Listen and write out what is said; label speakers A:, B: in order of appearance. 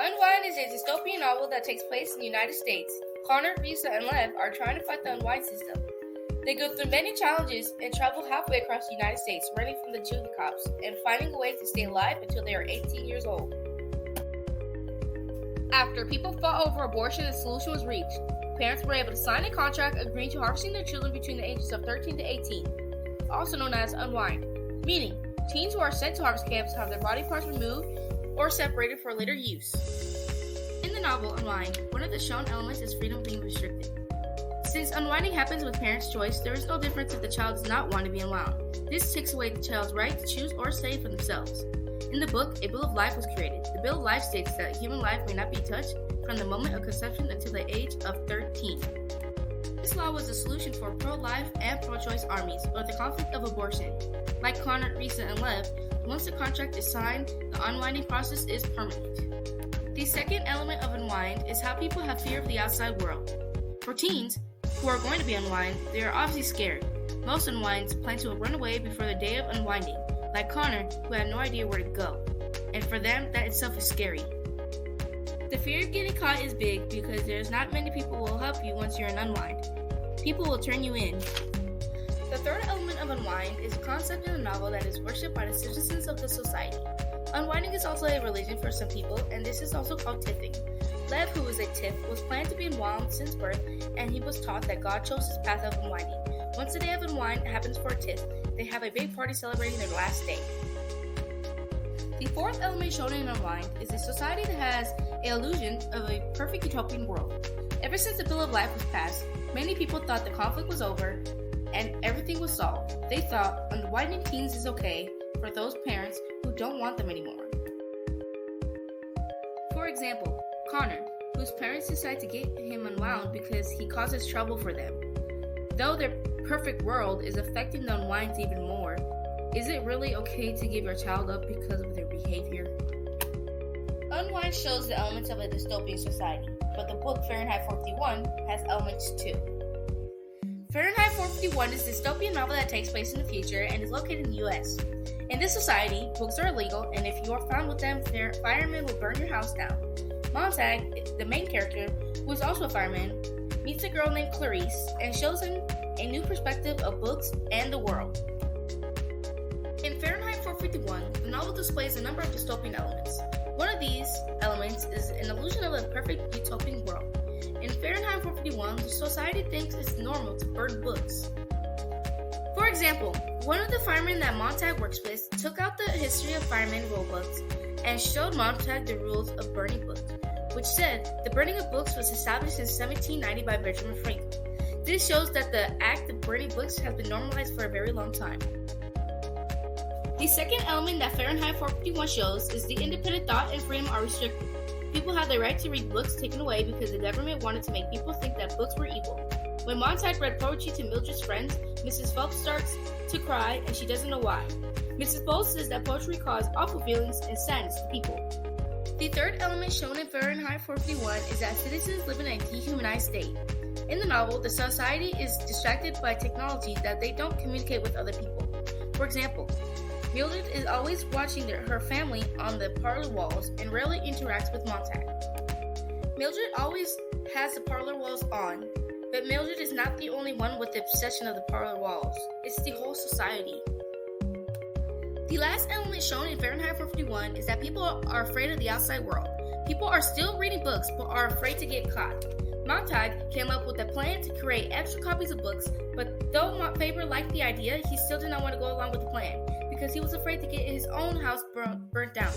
A: Unwind is a dystopian novel that takes place in the United States. Connor, Lisa, and Lev are trying to fight the Unwind system. They go through many challenges and travel halfway across the United States, running from the juvenile cops and finding a way to stay alive until they are 18 years old. After people fought over abortion, a solution was reached. Parents were able to sign a contract agreeing to harvesting their children between the ages of 13 to 18, also known as Unwind, meaning teens who are sent to harvest camps have their body parts removed or separated for later use. In the novel Unwind, one of the shown elements is freedom being restricted. Since unwinding happens with parents' choice, there is no difference if the child does not want to be unwound. This takes away the child's right to choose or say for themselves. In the book, a Bill of Life was created. The Bill of Life states that human life may not be touched from the moment of conception until the age of 13. This law was a solution for pro-life and pro-choice armies, or the conflict of abortion. Like Connor, Risa, and Lev, once the contract is signed, the unwinding process is permanent. The second element of Unwind is how people have fear of the outside world. For teens who are going to be unwind, they are obviously scared. Most unwinds plan to run away before the day of unwinding, like Connor, who had no idea where to go. And for them, that itself is scary. The fear of getting caught is big because there's not many people who will help you once you're in unwind. People will turn you in. The third element of Unwind is a concept in the novel that is worshipped by the citizens of the society. Unwinding is also a religion for some people, and this is also called tiffing. Lev, who is a tiff, was planned to be unwound since birth, and he was taught that God chose his path of unwinding. Once the day of unwind happens for a tiff, they have a big party celebrating their last day. The fourth element shown in Unwind is a society that has an illusion of a perfect utopian world. Ever since the Bill of Life was passed, many people thought the conflict was over and everything was solved. They thought unwinding teens is okay for those parents who don't want them anymore. For example, Connor, whose parents decide to get him unwound because he causes trouble for them. Though their perfect world is affecting the unwinds even more, is it really okay to give your child up because of their behavior? Unwind shows the elements of a dystopian society, but the book Fahrenheit 451 has elements too. Fahrenheit 451 is a dystopian novel that takes place in the future and is located in the US. In this society, books are illegal, and if you are found with them, firemen will burn your house down. Montag, the main character, who is also a fireman, meets a girl named Clarice and shows him a new perspective of books and the world. In Fahrenheit 451, the novel displays a number of dystopian elements. One of these elements is an illusion of a perfect utopian world. In Fahrenheit 451, the society thinks it's normal to burn books. For example, one of the firemen that Montag works with took out the history of firemen rule books and showed Montag the rules of burning books, which said the burning of books was established in 1790 by Benjamin Franklin. This shows that the act of burning books has been normalized for a very long time. The second element that Fahrenheit 451 shows is the independent thought and freedom are restricted. People have the right to read books taken away because the government wanted to make people think that books were evil. When Montag read poetry to Mildred's friends, Mrs. Phelps starts to cry and she doesn't know why. Mrs. Bowles says that poetry caused awful feelings and sadness to people. The third element shown in Fahrenheit 451 is that citizens live in a dehumanized state. In the novel, the society is distracted by technology that they don't communicate with other people. For example, Mildred is always watching her family on the parlor walls and rarely interacts with Montag. Mildred always has the parlor walls on, but Mildred is not the only one with the obsession of the parlor walls. It's the whole society. The last element shown in Fahrenheit 451 is that people are afraid of the outside world. People are still reading books but are afraid to get caught. Montag came up with a plan to create extra copies of books, but though Faber liked the idea, he still did not want to go along with the plan because he was afraid to get his own house burnt down.